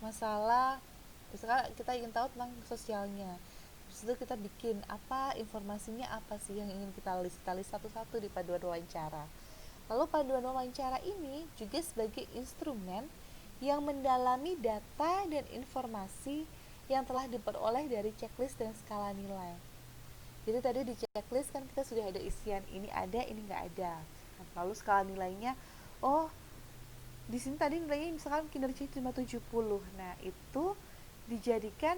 Speaker 1: masalah, misalkan kita ingin tahu tentang sosialnya. Terus itu kita bikin apa informasinya, apa sih yang ingin kita list satu-satu di panduan wawancara. Lalu panduan wawancara ini juga sebagai instrumen yang mendalami data dan informasi yang telah diperoleh dari checklist dan skala nilai. Jadi tadi di checklist kan kita sudah ada isian ini ada, ini nggak ada. Lalu skala nilainya, oh di sini tadi nilainya misalkan kinerja cuma 70. Nah, itu dijadikan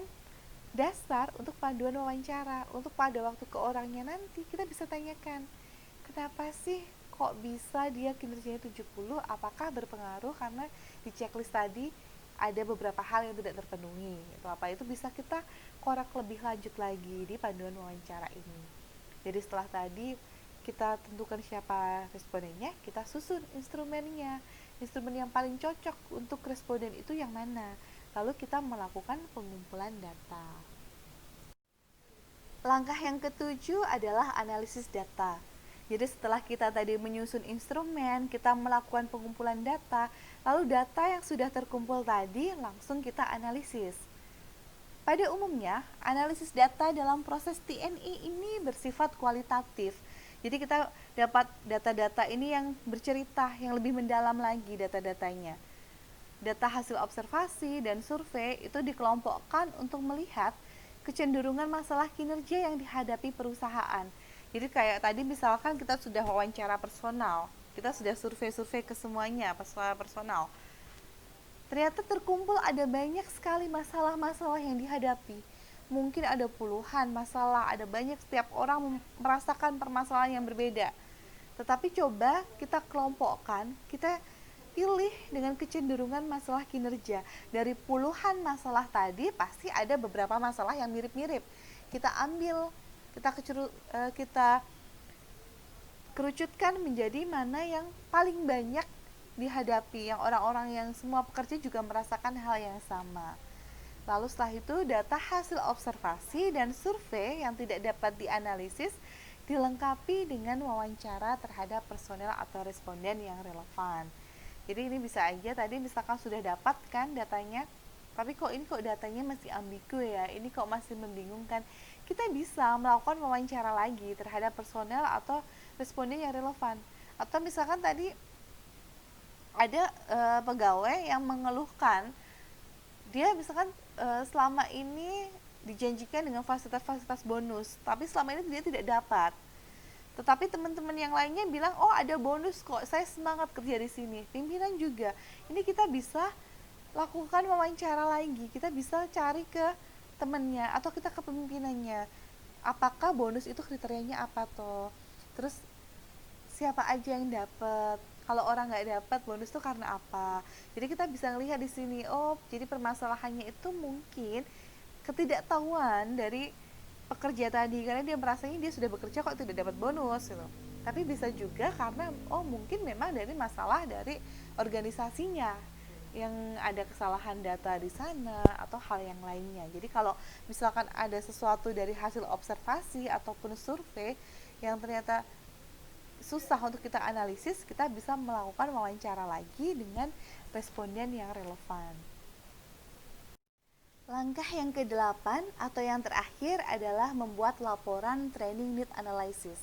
Speaker 1: dasar untuk panduan wawancara. Untuk pada waktu ke orangnya nanti kita bisa tanyakan, kenapa sih kok bisa dia kinerjanya 70? Apakah berpengaruh karena di checklist tadi ada beberapa hal yang tidak terpenuhi? Itu bisa kita korek lebih lanjut lagi di panduan wawancara ini. Jadi setelah tadi kita tentukan siapa respondennya, kita susun instrumennya. Instrumen yang paling cocok untuk responden itu yang mana? Lalu kita melakukan pengumpulan data. Langkah yang ketujuh adalah analisis data. Jadi setelah kita tadi menyusun instrumen, kita melakukan pengumpulan data, lalu data yang sudah terkumpul tadi langsung kita analisis. Pada umumnya, analisis data dalam proses TNI ini bersifat kualitatif. Jadi kita dapat data-data ini yang bercerita, yang lebih mendalam lagi data-datanya. Data hasil observasi dan survei itu dikelompokkan untuk melihat kecenderungan masalah kinerja yang dihadapi perusahaan. Jadi kayak tadi misalkan kita sudah wawancara personal, kita sudah survei-survei ke semuanya, personal. Ternyata terkumpul ada banyak sekali masalah-masalah yang dihadapi. Mungkin ada puluhan masalah, ada banyak, setiap orang merasakan permasalahan yang berbeda. Tetapi coba kita kelompokkan, kita pilih dengan kecenderungan masalah kinerja. Dari puluhan masalah tadi pasti ada beberapa masalah yang mirip-mirip. Kita ambil, kita kerucutkan menjadi mana yang paling banyak dihadapi, yang orang-orang yang semua pekerja juga merasakan hal yang sama. Lalu setelah itu data hasil observasi dan survei yang tidak dapat dianalisis dilengkapi dengan wawancara terhadap personel atau responden yang relevan. Jadi ini bisa aja tadi misalkan sudah dapatkan datanya, tapi ini kok datanya masih ambigu ya, ini kok masih membingungkan. Kita bisa melakukan wawancara lagi terhadap personel atau responden yang relevan. Atau misalkan tadi ada pegawai yang mengeluhkan dia misalkan selama ini dijanjikan dengan fasilitas-fasilitas bonus, tapi selama ini dia tidak dapat. Tetapi teman-teman yang lainnya bilang, oh ada bonus kok, saya semangat kerja di sini. Pimpinan juga. Ini kita bisa lakukan wawancara lagi. Kita bisa cari ke temannya atau kita ke pemimpinannya. Apakah bonus itu kriterianya apa toh? Terus siapa aja yang dapat? Kalau orang nggak dapat bonus itu karena apa? Jadi kita bisa lihat di sini, oh jadi permasalahannya itu mungkin ketidaktahuan dari pekerja tadi, karena dia merasanya dia sudah bekerja kok tidak dapat bonus gitu. Tapi bisa juga karena oh mungkin memang dari masalah dari organisasinya yang ada kesalahan data di sana atau hal yang lainnya. Jadi kalau misalkan ada sesuatu dari hasil observasi ataupun survei yang ternyata susah untuk kita analisis, kita bisa melakukan wawancara lagi dengan responden yang relevan. Langkah yang ke-8 atau yang terakhir adalah membuat laporan training need analysis.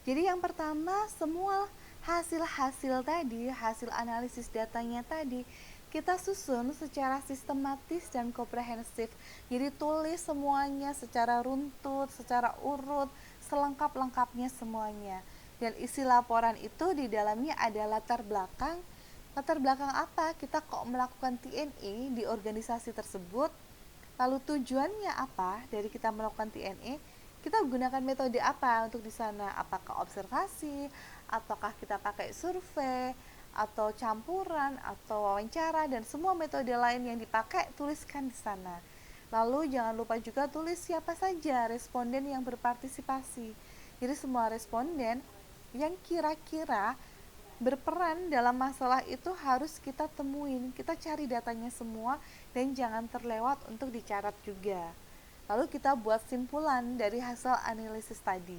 Speaker 1: Jadi yang pertama, semua hasil-hasil tadi, hasil analisis datanya tadi, kita susun secara sistematis dan komprehensif. Jadi tulis semuanya secara runtut, secara urut, selengkap-lengkapnya semuanya. Dan isi laporan itu di dalamnya ada latar belakang. Latar belakang apa? Kita kok melakukan TNE di organisasi tersebut? Lalu tujuannya apa dari kita melakukan TNE? Kita gunakan metode apa untuk di sana? Apakah observasi, ataukah kita pakai survei, atau campuran, atau wawancara, dan semua metode lain yang dipakai tuliskan di sana. Lalu jangan lupa juga tulis siapa saja responden yang berpartisipasi. Jadi semua responden yang kira-kira berperan dalam masalah itu harus kita temuin, kita cari datanya semua dan jangan terlewat untuk dicatat juga. Lalu kita buat simpulan dari hasil analisis tadi.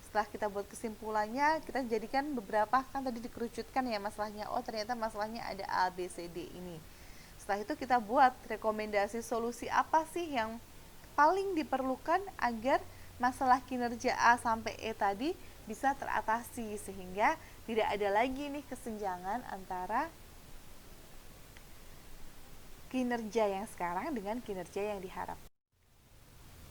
Speaker 1: Setelah kita buat kesimpulannya, kita jadikan beberapa, kan tadi dikerucutkan ya masalahnya, oh ternyata masalahnya ada A, B, C, D ini. Setelah itu kita buat rekomendasi solusi apa sih yang paling diperlukan agar masalah kinerja A sampai E tadi bisa teratasi, sehingga tidak ada lagi nih kesenjangan antara kinerja yang sekarang dengan kinerja yang diharap.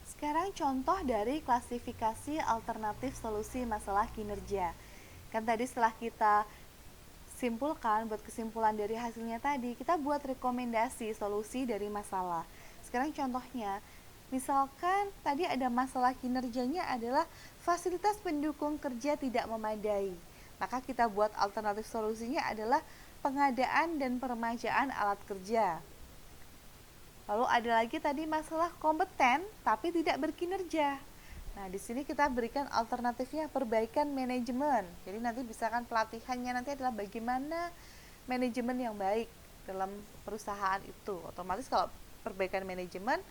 Speaker 1: Sekarang contoh dari klasifikasi alternatif solusi masalah kinerja. Kan tadi setelah kita simpulkan, buat kesimpulan dari hasilnya tadi, kita buat rekomendasi solusi dari masalah. Sekarang contohnya, Misalkan tadi ada masalah kinerjanya adalah fasilitas pendukung kerja tidak memadai. Maka kita buat alternatif solusinya adalah pengadaan dan peremajaan alat kerja. Lalu ada lagi tadi masalah kompeten tapi tidak berkinerja. Nah, di sini kita berikan alternatifnya perbaikan manajemen. Jadi nanti misalkan pelatihannya nanti adalah bagaimana manajemen yang baik dalam perusahaan itu. Otomatis kalau perbaikan manajemen,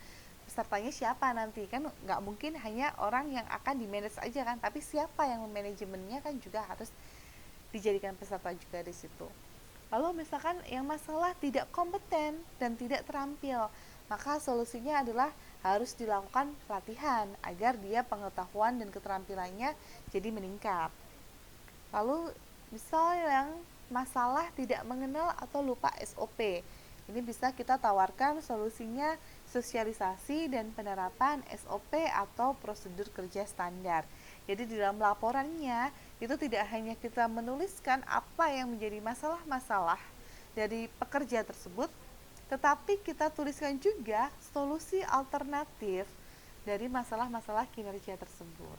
Speaker 1: pesertanya siapa nanti? Kan nggak mungkin hanya orang yang akan di-manage aja kan, tapi siapa yang manajemennya kan juga harus dijadikan peserta juga di situ. Lalu misalkan yang masalah tidak kompeten dan tidak terampil, maka solusinya adalah harus dilakukan pelatihan agar dia pengetahuan dan keterampilannya jadi meningkat. Lalu misal yang masalah tidak mengenal atau lupa SOP, ini bisa kita tawarkan solusinya sosialisasi dan penerapan SOP atau prosedur kerja standar. Jadi di dalam laporannya itu tidak hanya kita menuliskan apa yang menjadi masalah-masalah dari pekerja tersebut, tetapi kita tuliskan juga solusi alternatif dari masalah-masalah kinerja tersebut.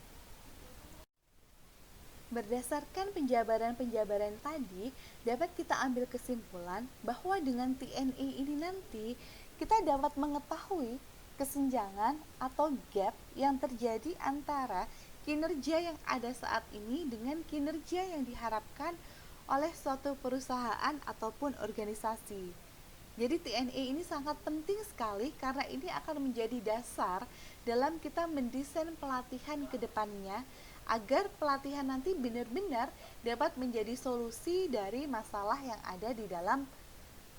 Speaker 1: Berdasarkan penjabaran-penjabaran tadi, dapat kita ambil kesimpulan bahwa dengan TNE ini nanti kita dapat mengetahui kesenjangan atau gap yang terjadi antara kinerja yang ada saat ini dengan kinerja yang diharapkan oleh suatu perusahaan ataupun organisasi. Jadi TNE ini sangat penting sekali karena ini akan menjadi dasar dalam kita mendesain pelatihan ke depannya agar pelatihan nanti benar-benar dapat menjadi solusi dari masalah yang ada di dalam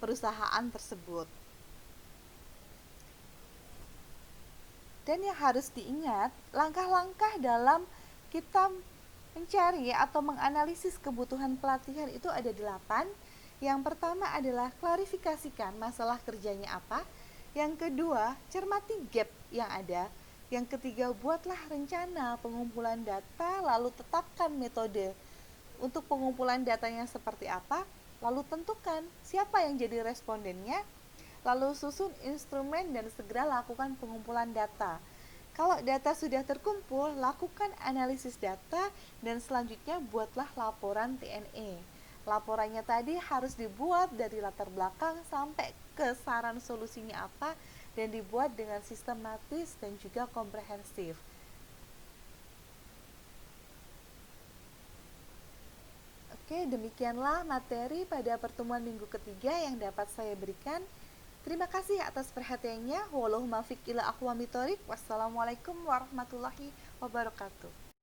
Speaker 1: perusahaan tersebut. Dan yang harus diingat, langkah-langkah dalam kita mencari atau menganalisis kebutuhan pelatihan itu ada 8. Yang pertama adalah klarifikasikan masalah kerjanya apa. Yang kedua, cermati gap yang ada. Yang ketiga, buatlah rencana pengumpulan data, lalu tetapkan metode untuk pengumpulan datanya seperti apa, lalu tentukan siapa yang jadi respondennya, lalu susun instrumen dan segera lakukan pengumpulan data. Kalau data sudah terkumpul, lakukan analisis data dan selanjutnya buatlah laporan TNE. Laporannya tadi harus dibuat dari latar belakang sampai ke saran solusinya apa dan dibuat dengan sistematis dan juga komprehensif. Oke, demikianlah materi pada pertemuan minggu ketiga yang dapat saya berikan. Terima kasih atas perhatiannya. Wassalamualaikum warahmatullahi wabarakatuh.